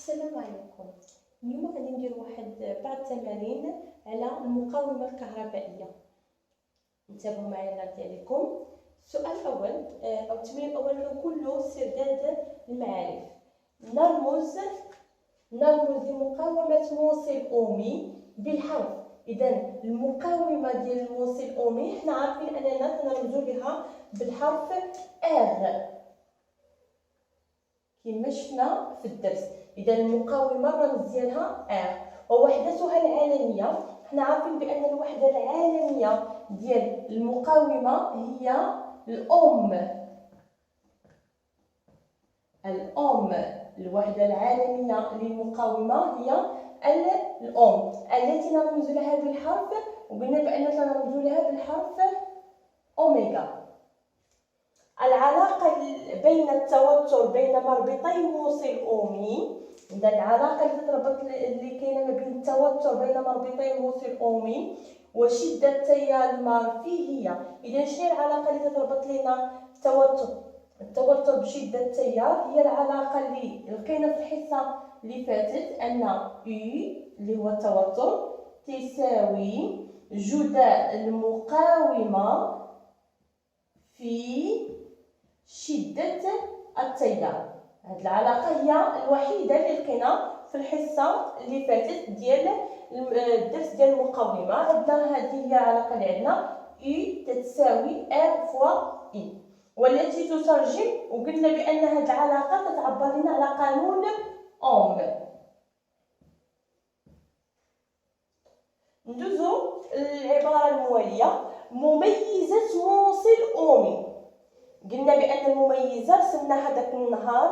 السلام عليكم. اليوم غادي ندير بعض التمارين على المقاومة الكهربائية. انتبهوا معايا الله يرضي عليكم. السؤال الأول أو التمرين الأول كنكون له استرداد المعارف. نرمز لمقاومة موصل أومي بالحرف. إذا المقاومة ديال الموصل أومي حنا عارفين أننا كنرمزو لها بالحرف R كما شفنا في الدرس. إذا المقاومة الرمز ديالها R. ووحدتها العالمية، حنا عارفين بأن الوحدة العالمية ديال المقاومة هي الأوم. الوحدة العالمية للمقاومة هي الأوم التي نرمز لها بالحرف، وقلنا بأننا نرمز لها بالحرف أوميغا. العلاقة بين التوتر بين مربطي موصل أومي، إذا العلاقة اللي كاينة ما بين التوتر بين مربطي موصل أومي وشدة التيار المار فيه هي. إذا شنو هي العلاقة اللي تتربط لنا التوتر بشدة التيار؟ هي العلاقة اللي لقينا في الحصة اللي فاتت أن اللي هو التوتر تساوي جداء المقاومة في شدة التيار. هذه العلاقة هي الوحيدة اللي لقينا في الحصة اللي فاتت ديال الدرس ديال المقاومة. عندنا هذه هي العلاقة اللي عندنا E تتساوي R فوا E، والتي تترجم، وقلنا بأن هذه العلاقة تتعبر لنا على قانون أوم. ندوزو العبارة الموالية. مميزة موصل أومي. قلنا بأن المميزة رسمنا هذاك النهار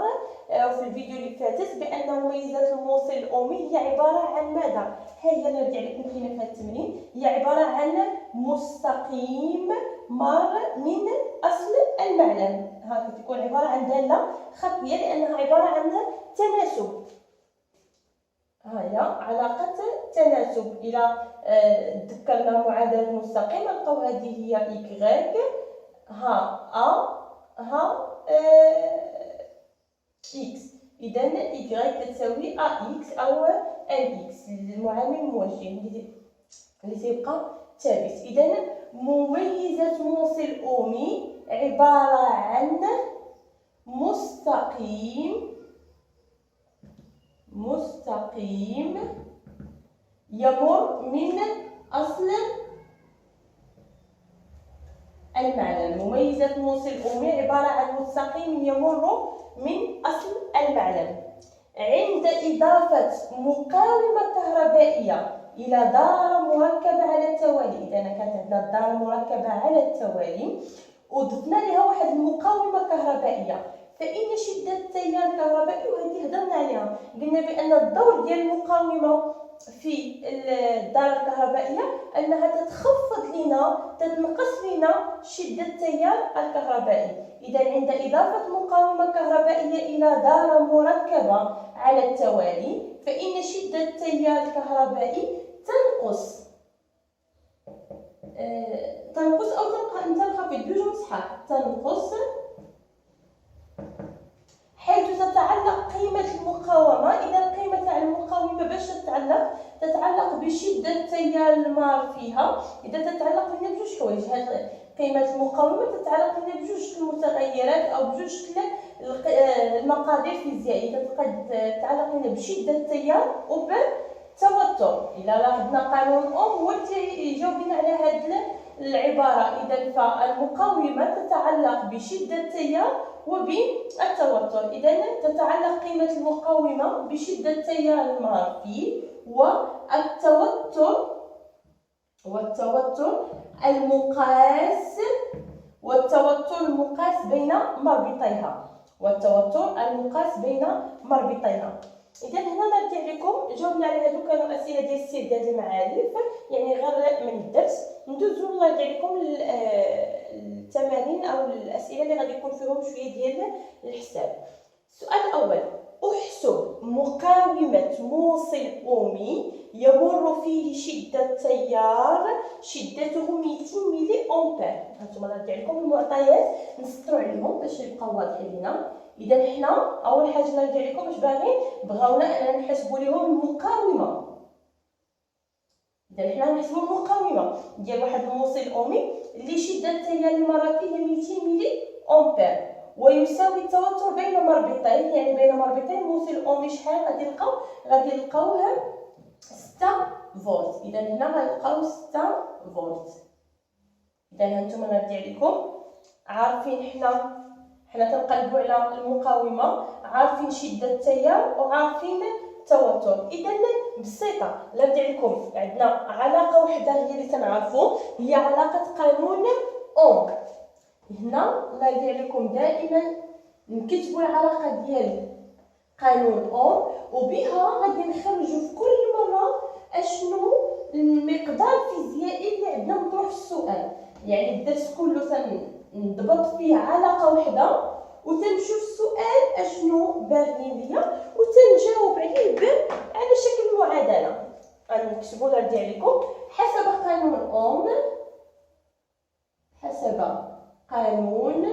في الفيديو اللي فاتت بأن مميزات الموصل الأومي هي عبارة عن ماذا؟ هي اللي رجع لكم فينا في هذا التمرين. هي عبارة عن مستقيم مار من أصل المعلم. هذا تكون عبارة عن دالة خفية لأنها عبارة عن تناسب. هي علاقة تناسب. إلى تذكرنا معادلة المستقيم نلقاو هذه هي إكغيك ها إكس. إذا إكغيك تساوي إكس أو إن إكس، المعامل الموجه اللي تيبقى ثابت. إذا مميزة موصل أومي عبارة عن مستقيم يمر من أصل المعلم. مميزة موصل أومي عبارة عن مستقيم يمر من أصل المعلم. عند إضافة مقاومة كهربائية إلى دائرة مركبة على التوالي. إذا كانت عندنا الدائرة المركبة على التوالي وضفنا لها واحد المقاومة كهربائية، فإن شدة التيار الكهربائي، وهذه هضرنا عليها، قلنا بأن الدور ديال المقاومة في الدائرة الكهربائية أنها تنقص لنا شدة التيار الكهربائي. إذا عند إضافة مقاومة كهربائية إلى دائرة مركبة على التوالي فإن شدة التيار الكهربائي تنقص أو تنخفض، بجوج صحاح. تنقص حيث تتعلق قيمة المقاومة. إذا قيمة تاع المقاومة باش تتعلق بشدة التيار المار فيها. إذا تتعلق لنا بجوج حوايج. هاد قيمة المقاومة تتعلق لنا بجوج المتغيرات أو بجوج المقادير الفيزيائية. قد تتعلق لنا بشدة التيار وبالتوتر. إلا لاحظنا قانون أوم هو اللي يجاوب لنا على هاد العبارة. إذا فالمقاومة تتعلق بشدة التيار وبالتوتر. إذا تتعلق قيمة المقاومة بشدة التيار المار فيه والتوتر المقاس بين مربطيها. إذا هنا نرجع لكم جاوبنا على هادو كانوا أسئلة ديال استرداد المعارف، يعني غير من الدرس. ندوزو الله يرجع لكم التمارين أو الأسئلة اللي غادي يكون فيهم شوية ديال الحساب. السؤال الأول: أحسب مقاومة موصل أومي يمر فيه شدة التيار شدته 200 ملي أمبير. هانتوما نرجع لكم المعطيات نسطروا عليهم باش يبقاو واضحين لينا. إذا حنا أول حاجة نرجع لكم باش باغيين بغاونا اننا نحسبوا لهم المقاومه. اذا حنا نحسبوا المقاومه ديال واحد الموصل اومي اللي شده التيار المره فيه 200 ملي امبير ويساوي التوتر بين مربطين، يعني بين مربطين موصل اومي شحال غادي نلقاوها 6 فولت. اذا هنا غنلقاو 6 فولت. اذا هانتوما غادي عليكم عارفين حنا تنقلبوا على المقاومه، عارفين شده التيار وعارفين التوتر. اذا بسيطه غادي عليكم عندنا علاقه وحده هي اللي تنعرفوا، هي علاقه قانون اوم. هنا غادي عليكم دائما نكتبوا العلاقه ديال قانون اوم وبها غادي نخرجوا في كل مره اشنو المقدار الفيزيائي اللي عندنا مطروح في السؤال. يعني الدرس كله تنضبط فيه علاقه وحده وتنشوف السؤال اشنو باغيين ليا وتنجاوب عليه على شكل معادله. غنكتبوا غادي عليكم حسب قانون اوم، حسب قانون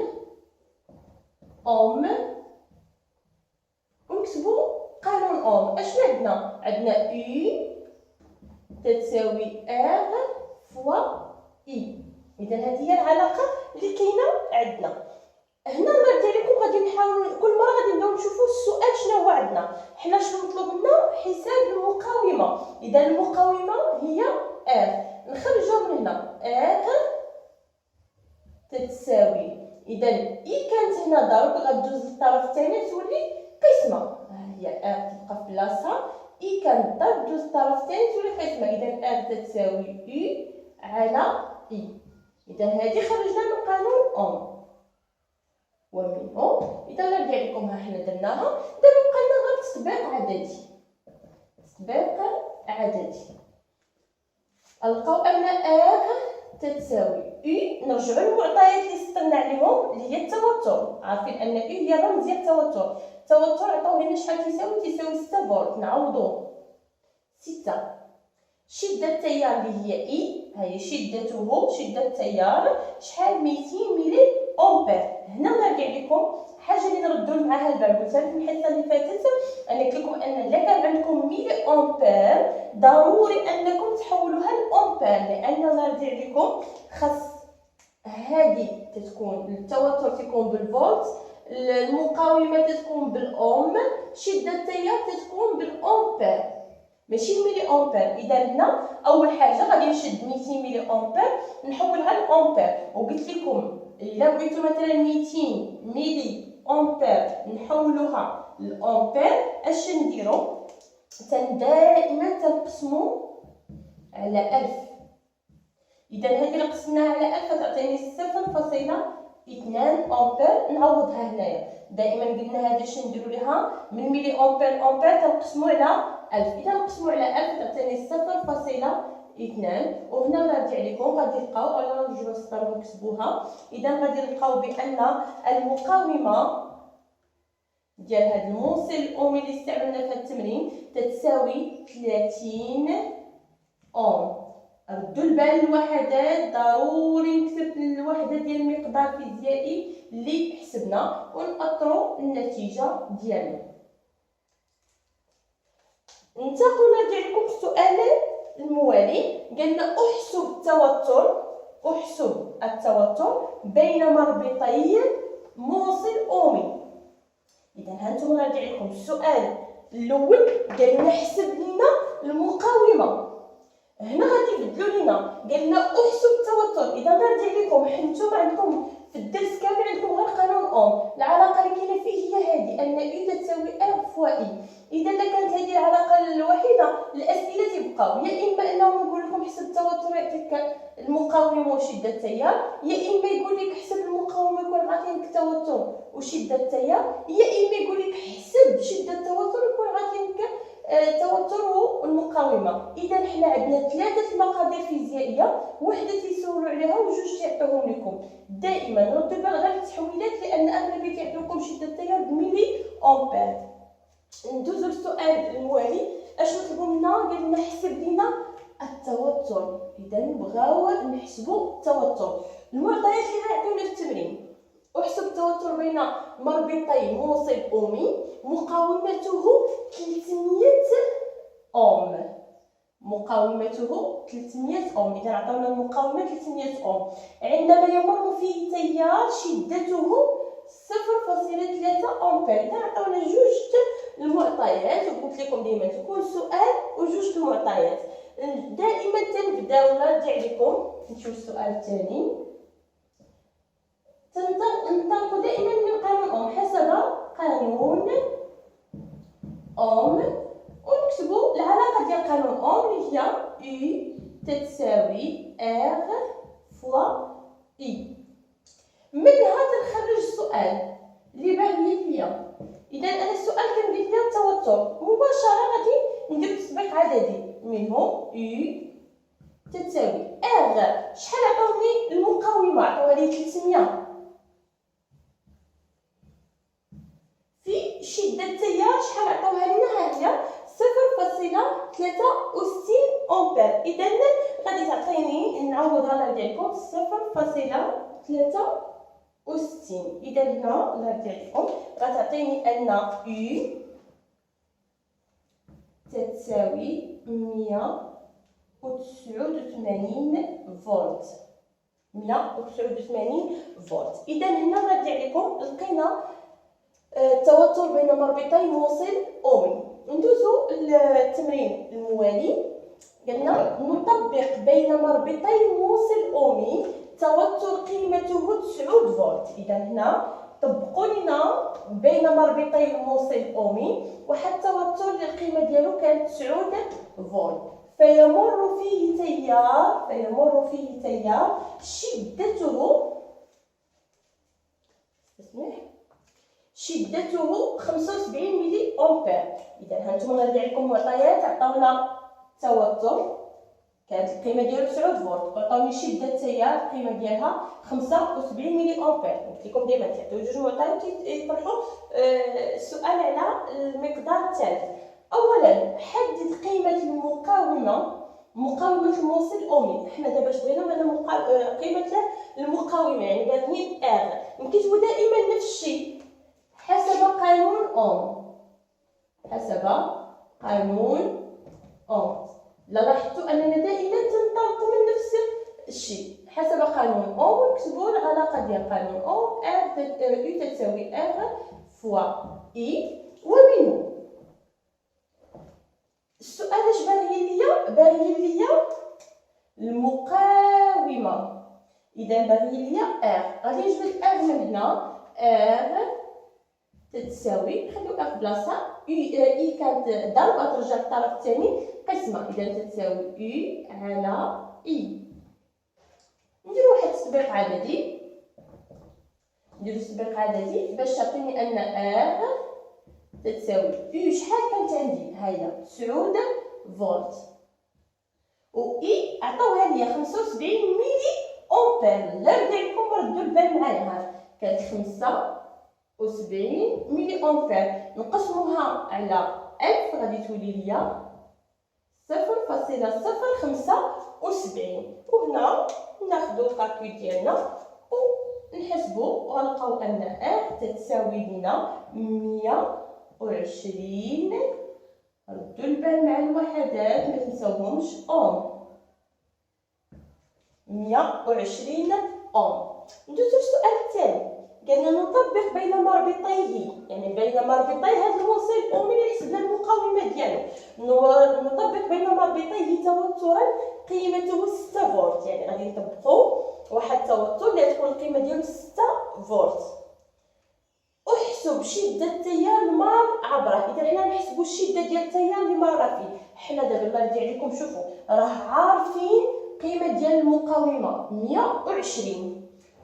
اوم، ونكتبوا قانون اوم. اشنو عندنا اي تساوي ار فوا اي. اذا هذه هي العلاقه اللي كاينه عندنا هنا. غادي لكم غادي نحاول كل مره غادي نبداو نشوفوا السؤال شنو هو عندنا. حنا شنو مطلوب منا؟ حساب المقاومه. اذا المقاومه هي ار، نخرجوا من هنا ار تتساوي، اذا اي كانت هنا ضرب غدوز للطرف الثاني تولي قسمه. ها هي ار تبقى في بلاصه، اي كانت ضرب دوز للطرف الثاني تولي قسمه. اذا ار تتساوي اي على اي. اذا هذه خرجنا من قانون اوم ومنه. اذا نرجع لكم ها حنا درناها. دابا بقى لنا غير تطبيق عددي. تطبيق عددي القاو ان ار تتساوي اي. نرجعوا للمعطيات اللي سطرنا عليهم اللي هي التوتر. عارفين ان اي هي الرمز ديال التوتر. التوتر عطاو لنا شحال تساوي 6 فولت. نعوضوا 6. شده التيار اللي هي اي، هي شدته شده التيار شحال 200 ملي امبير. هنا نرجع لكم حاجه اللي نردوا معاها البال. قلت لكم الحصه اللي فاتت انا قلت لكم ان الا كان عندكم ملي امبير ضروري انكم تحولوها لامبير، لان نرجع لكم خاص هذه تكون التوتر تكون بالفولت، المقاومه تكون بالاوم، شده التيار تكون بالامبير ماشي الملي امبير. اذا هنا اول حاجه غادي نشد 200 ملي امبير نحولها لامبير. وقلت لكم الا بغيتو مثلا 200 ملي امبير نحولوها لامبير اش نديرو؟ دائما تنقسموا على 1000. اذا هذه اللي قسمناها على 1000 تعطيني 0.2 امبير. نعوضها هنايا. دائما قلنا هذا اش نديرو ليها من ملي امبير امبير تنقسموا على 1000. اذا نقسموا على 1000 تعطيني 0.2. وهنا نرجع لكم غادي نلقاو ولا نرجعوا للسطر ونكتبوها. اذا غادي نلقاو بان المقاومه ديال هذا الموصل الاومي اللي استعملنا في التمرين تتساوي 30 اوم. ردوا البال الوحدات، ضروري نكتب الوحده ديال المقدار الفيزيائي اللي حسبنا ونأطروا النتيجه ديالنا. ننتقل نرجع لكم السؤال الموالي. قالنا احسب التوتر بين مربطي موصل اومي. اذا هانتوما نرجع لكم السؤال الاول قالنا حسب لنا المقاومه. هنا غادي يبدلوا لينا قالنا احسب التوتر. اذا نرجع لكم حنتوما عندكم في الدرس كامل عندكم غير قانون اوم. العلاقه اللي كاينه فيه هي هذه ان اي تساوي ار فوا اي. اذا كانت هذه العلاقه الوحيده الاسئله تبقاو يا اما انهم يقول لكم حسب التوتر يعطيك المقاومه وشده التيار، يا اما يقول لك حسب المقاومه يكون عاطينك التوتر وشده التيار، يا اما يقول لك حسب شده التوتر يكون عاطينك التوتر والمقاومه. اذا حنا عندنا 3 مقادير فيزيائيه، وحده تيسولوا عليها وجوج تعطيوهم لكم. دائما ردوا البال غير التحويلات لان اغلبيه تيعطيوكم شده التيار بملي امبير. ندوزو للسؤال الموالي. اش نطلبوا منا؟ قال لنا حسب لنا التوتر. اذا نبغاو نحسبوا التوتر. المعطيات اللي غيعطيونا في التمرين: احسب التوتر بين مربطي موصل اومي، مقاومته مقاومته 300 أوم. إذا عطاونا المقاومة 300 أوم. عندما يمر فيه تيار شدته 0.3 أمبير. إذا عطاونا جوج المعطيات وقلت لكم ديما تكون سؤال وجوج المعطيات، دائما تنبداو نرجع لكم نشوف السؤال الثاني. ننطلق دائما من قانون أوم حسب قانون أوم، ونكتبوا العلاقة ديال قانون أوم اللي هي U تساوي R فوا I. منها تنخرج السؤال اللي باغي ليا. إذا أنا السؤال كان قال لي التوتر، مباشرة غادي ندير تطبيق عددي منه U تساوي R. شحال عطاوني المقاومة؟ عطاوها لي 300. في شدة التيار شحال عطاوها لينا؟ ها هي 0.63 أمبير. إذا غادي تعطيني نعوضها نرجع لكم 0.63. إذا هنا نرجع لكم غتعطيني أن U تساوي 189 فولت. 189 فولت. إذا هنا نرجع لكم لقينا التوتر بين مربطي موصل أومي. ندوزو للتمرين الموالي. قلنا نطبق بين مربطي موصل أومي توتر قيمته 9 فولت. إذا هنا طبقوا لنا بين مربطي الموصل أومي واحد التوتر اللي القيمة ديالو كانت 9 فولت. فيمر فيه تيار شدته 75 ملي أمبير. إذا هانتوما نرجع لكم معطيات. عطاونا توتر كانت القيمة ديالو 9 فولت، وعطاوني شدة التيار القيمة ديالها 75 ملي أمبير. قلت لكم ديما تعطيو جوج معطيات يطرحوا السؤال على المقدار الثالث. أولا حدد قيمة مقاومة الموصل أومي. حنا دابا بغينا قيمة المقاومة، يعني باغيين R. نكتبو دائما نفس الشيء حسب قانون أوم. لاحظتوا أننا دائما تنطلق من نفس الشيء حسب قانون أوم. نكتبوا العلاقة ديال قانون أوم U تساوي R فوا I. ومنه السؤال اش باغي ليا المقاومة. إذا باغي ليا R. غادي نجبد R من هنا. R تتساوي نخليو R بلاصة I كانت ضربة ترجع للطرف الثاني قسمة. إذا تتساوي U على I. نديرو واحد التطبيق عددي باش تعطيني أن R تتساوي U. شحال كانت عندي؟ هاهي 9 فولت، و I عطاوها ليا 75 ملي أمبير. لا نرجع لكم ردوا البال معايا. كانت 75 ملي أمبير نقسموها على 1000 غادي تولي ليا 0.075. وهنا ناخدو الكالكول ديالنا ونحسبو وغنلقاو أن R تتساوي لينا 120. ردوا البال مع الوحدات ما تنساوهمش أوم. 120 أوم. ندوزو للسؤال الثاني. قالنا نطبق بين مربطيه، يعني بين مربطي هذا الموصل الأومي اللي حسبنا المقاومة ديالو. نطبق بين مربطيه توترا قيمته 6 فولت. يعني غادي نطبقوا واحد التوتر اللي تكون القيمة ديالو 6 فولت. احسب شدة التيار المار عبره. إذا حنا نحسبوا الشدة ديال التيار اللي مار فيه. حنا دابا نرجع لكم شوفوا راه عارفين القيمة ديال المقاومة 120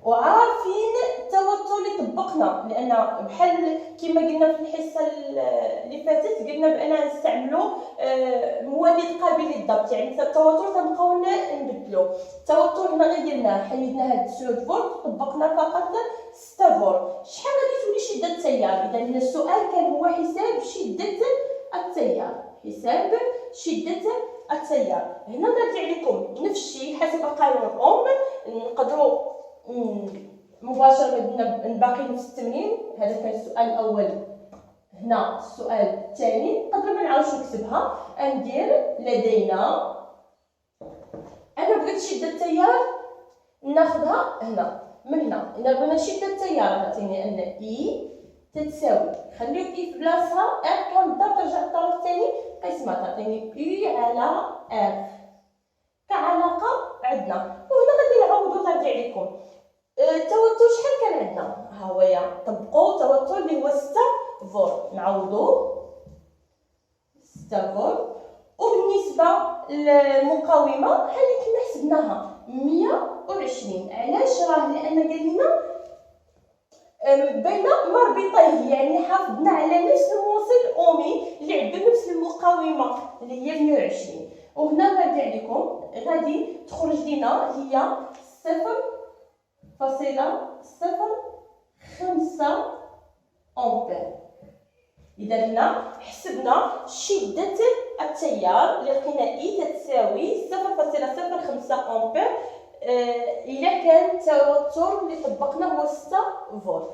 وعارفين التوتر اللي طبقنا، لان بحال كما قلنا في الحصه اللي فاتت قلنا بان نستعملوا مولد قابل للضبط. يعني التوتر تنبقاو نبدلو التوتر. هنا غير درنا حيدنا هاد 9 فولت طبقنا فقط 6 فولت. شحال غادي تولي شده التيار؟ اذا هنا السؤال كان هو حساب شده التيار. هنا نرجع لكم نفس الشيء حسب قانون أوم. نقدروا مباشرة نباقي نفس التمرين. هذا كان السؤال الأول. هنا السؤال الثاني نقدر ما نعاودش نكتبها. ندير لدينا انا بغيت شده التيار ناخذها هنا من هنا. الا بغينا شده التيار عطيني ان اي تتساوي، خليو اي في بلاصتها ار كنبدا ترجع للطرف الثاني قسمه تعطيني اي على ار كعلاقه عندنا. وهنا غادي نعوضو نرجع لكم التوتر شحال كان عندنا، ها هو طبقوا توتر اللي هو 6 فولت، نعوضو 6 فولت. وبالنسبه للمقاومه ها اللي كنا حسبناها 120. علاش؟ راه لان قال لنا بين مربطيه، يعني حافظنا على نفس الموصل الاومي اللي عنده نفس المقاومه اللي هي 120. وهنا نرجع لكم غادي تخرج لنا هي 0.05 امبير. اذا هنا حسبنا شده التيار اللي لقينا اي تساوي 0.05 امبير الا كان التوتر اللي طبقناه هو 6 فولت.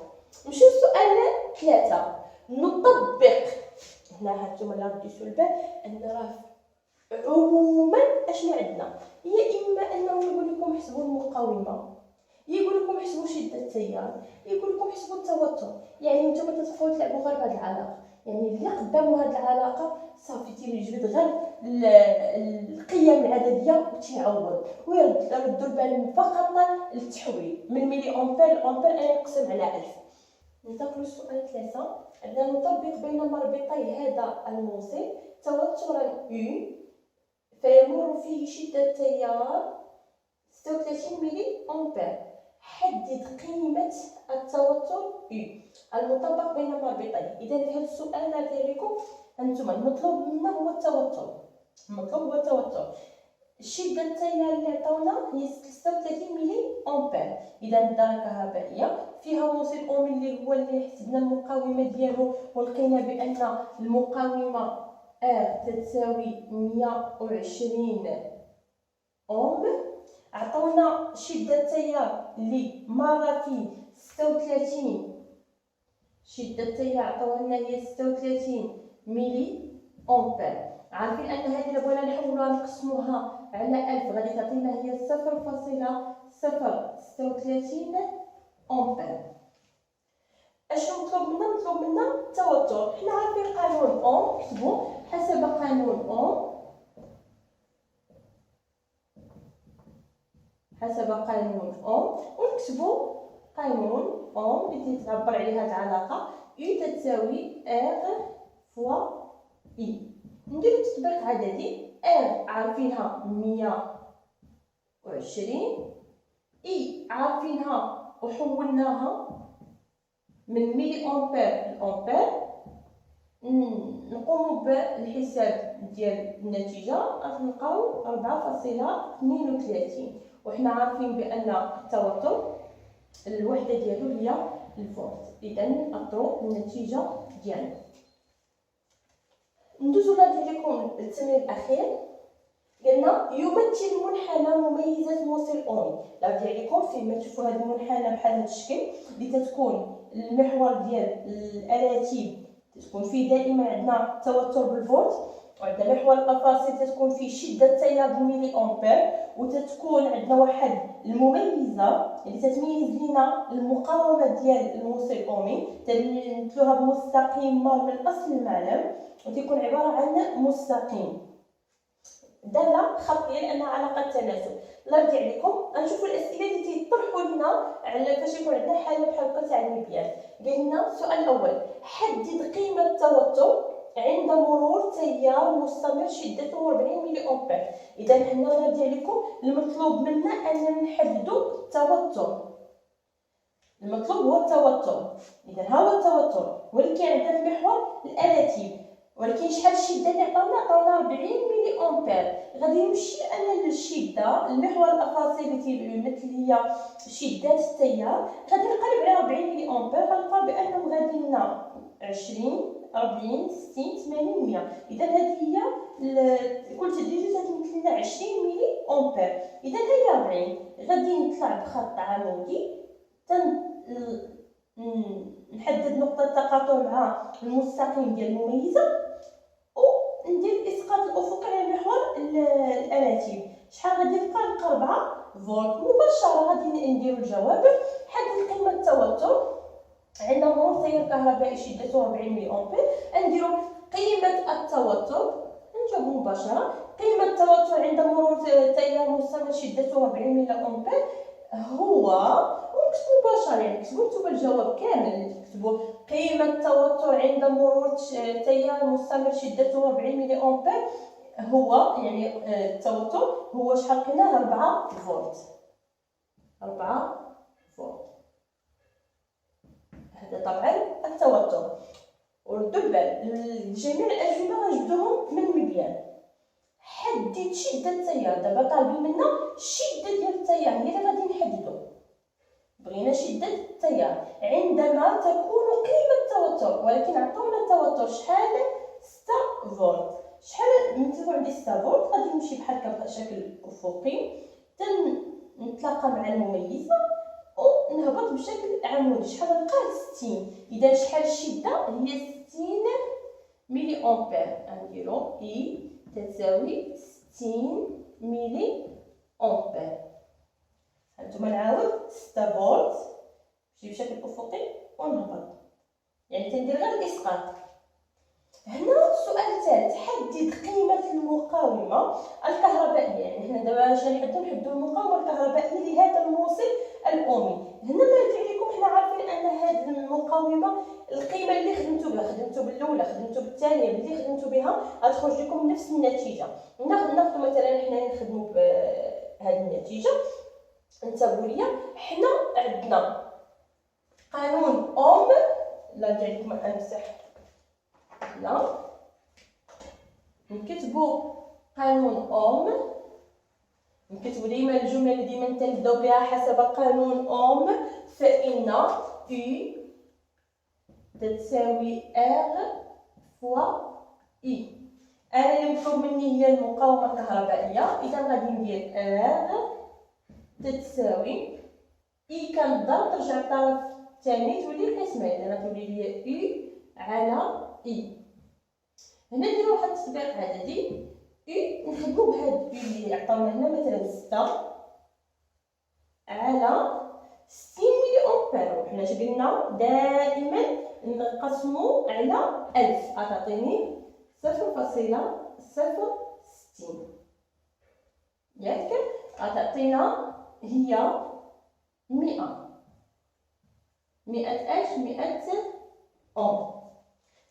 نمشيو للسؤال 3. نطبق هنا هانتوما لا رديتو البال ان راه عموما اشنو عندنا، هي اما انه يقول لكم حسبوا المقاومه، يقول لكم حسبوا شده التيار، يقول لكم حسبوا التوتر. يعني نتوما تتبقاو تلعبوا غير بهاد العلاقه، يعني اللي قدامو هاد العلاقه صافي تيجبد غير القيم العدديه وتيعوض ويردوا البال فقط للتحويل من ملي امبير لامبير انا نقسم على 1000. ننتقلوا للسؤال 3. عندنا نطبق بين مربطي هذا الموصل توترا U فيمر فيه شدة تيار 36 ملي أمبير. حدد قيمة التوتر U المطبق بين مربطين. إذا في هذا السؤال نرجع لكم أنتم المطلوب منا هو التوتر، المطلوب هو التوتر. شدة التيار اللي عطاونا هي 36 ملي أمبير. إذا الدرجة كهربائية فيها موصل أومي اللي هو اللي حسبنا المقاومة ديالو ولقينا بأن المقاومة R تساوي 120 أوم. عطاونا شدة التيار اللي مرة فيه 36، شدة التيار عطاونا هي 36 ملي أمبير. عارفين أن هذه إلا بغينا نحولوها نقسموها على 1000 غادي تعطينا هي 0.036 أمبير. اشنو مطلوب منا؟ مطلوب منا التوتر. حنا عارفين قانون اوم، كتبوا حسب قانون اوم، حسب قانون اوم ونكتبوا قانون اوم اللي تتعبر عليه هذه العلاقه يو تساوي ار فوا اي. نديرو تطبيق عددي. ار عارفينها 120، اي عارفينها وحولناها من ملي امبير لامبير. نقوموا بالحساب ديال النتيجه غنلقاو 4.32. وحنا عارفين بان التوتر الوحده ديالو هي الفولت. اذا نقدروا النتيجه ديالنا. ندوزو لكم التمرين الاخير. قلنا يمثل منحنى مميزات موصل اومي. لا رجع لكم فيما تشوفوا هذا المنحنى بحال هذا الشكل اللي تتكون المحور ديال الاراتيب تكون فيه دائما عندنا توتر بالفولت، وعندنا محور الافاصيل تتكون فيه شده التيار بالملي امبير، وتتكون عندنا واحد المميزه اللي تتميز لنا المقاومه ديال الموصل اومي تنمثلوها بمستقيم مار من اصل المعلم وتكون عباره عن مستقيم داله خطيه لانها علاقه تناسب. نرجع لكم نشوفوا الاسئله اللي تيطرحوا لنا على فاش يكون عندنا حاله بحال هكا تاع المبيان. قلنا السؤال الاول حدد قيمه التوتر عند مرور تيار مستمر شدته 40 ملي امبير. اذا حنا نرجع لكم المطلوب منا اننا نحددوا التوتر، المطلوب هو التوتر. اذا ها هو التوتر ولكن عندنا في المحور الاراتيب، ولكن شحال الشده اللي عطاونا 40 ملي امبير. غادي نمشي انا للشده المحور الافاصيل اللي تيمثل هي شده التيار، غادي نقلب على 40 ملي امبير غنلقى بانهم غادي لنا 20 40 60 80 100. اذا هذه هي كل تدريجه تتمثل لنا 20 ملي امبير. اذا هي 40 غادي نطلع بخط عمودي نحدد نقطه تقاطع مع المستقيم ديال المميزه وندير الاسقاط الافقي على محور الاراتيب. شحال غادي نلقى 4 فولت. مباشره غادي نديرو الجواب. حدد قيمه التوتر عند مرور تيار كهربائي شدته 40 ملي امبير. نديرو قيمه التوتر، نجاوب مباشره. قيمه التوتر عند مرور تيار مستمر شدته 40 ملي امبير هو، ونكتبو مباشره، يعني كتبو نتوما الجواب كامل، تكتبو قيمه التوتر عند مرور تيار مستمر شدته 40 ملي امبير هو، يعني التوتر هو شحال قلنا 4 فولت. 4 فولت هذا طبعا التوتر. وردوا البال جميع الاجوبه غنجبدوهم من مبيان. حدد شده التيار، دابا طالبين منا الشده ديال التيار هي اللي غادي نحددو. بغينا شده التيار عندما تكون قيمه التوتر، ولكن عطاونا التوتر شحال 6 فولت. شحال نكتبو عندي 6 فولت، غادي نمشي بحال هكا بشكل افقي نتلاقى مع المميزه ونهبط بشكل عمودي. شحال نلقاه 60. اذا شحال الشده هي 60 ملي امبير. نديرو اي تساوي 60 ملي امبير. هانتوما نعاود 6 فولت، نمشي بشكل افقي ونهبط، يعني تندير غير الاسقاط. هنا السؤال الثالث، حدد قيمة المقاومة الكهربائية. يعني هنا دابا اش نحدو المقاومة الكهربائية لهذا الموصل الأومي. هنا ما يرجع لكم، حنا عارفين أن هذه المقاومة القيمة اللي خدمتو بها، خدمتو بالأولى خدمتو بالثانية، باللي خدمتو بها غتخرج لكم نفس النتيجة. ناخدو مثلا حنا نخدمو بهذه النتيجة. انتبهوا ليا، حنا عندنا قانون أوم. لا نرجع لكم نمسح، لا نكتبو قانون أوم. نكتبو ديما الجملة اللي ديما تنبداو بها حسب قانون أوم، فإن U تساوي R فوا I. أنا اللي مطلوب مني هي المقاومة الكهربائية، إذا غادي ندير R تساوي I كنضرب ترجع للطرف الثاني تولي قسمين، إذا تولي لي U على I. هنا نديرو واحد التطبيق عددي. نخدمو بهاد اللي عطاونا هنا مثلا 6 على 60 ملي امبير. وحنا اش قلنا دائما نقسمو على 1000، غتعطيني 0.060 ياك، غتعطينا هي 100 اش 100 اوم.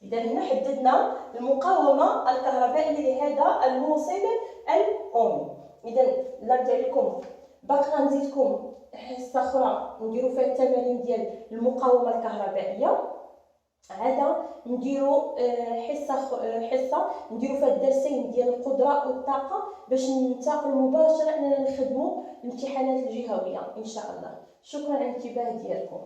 إذا هنا حددنا المقاومة الكهربائية لهذا الموصل الأومي. إذا نرجع لكم باقي غنزيدكم حصة أخرى نديرو فيها التمارين ديال المقاومة الكهربائية، عاد نديرو حصة نديرو فيها الدرسين ديال القدرة والطاقة باش ننتقلوا مباشرة أننا نخدموا الامتحانات الجهوية إن شاء الله. شكرا على الانتباه ديالكم.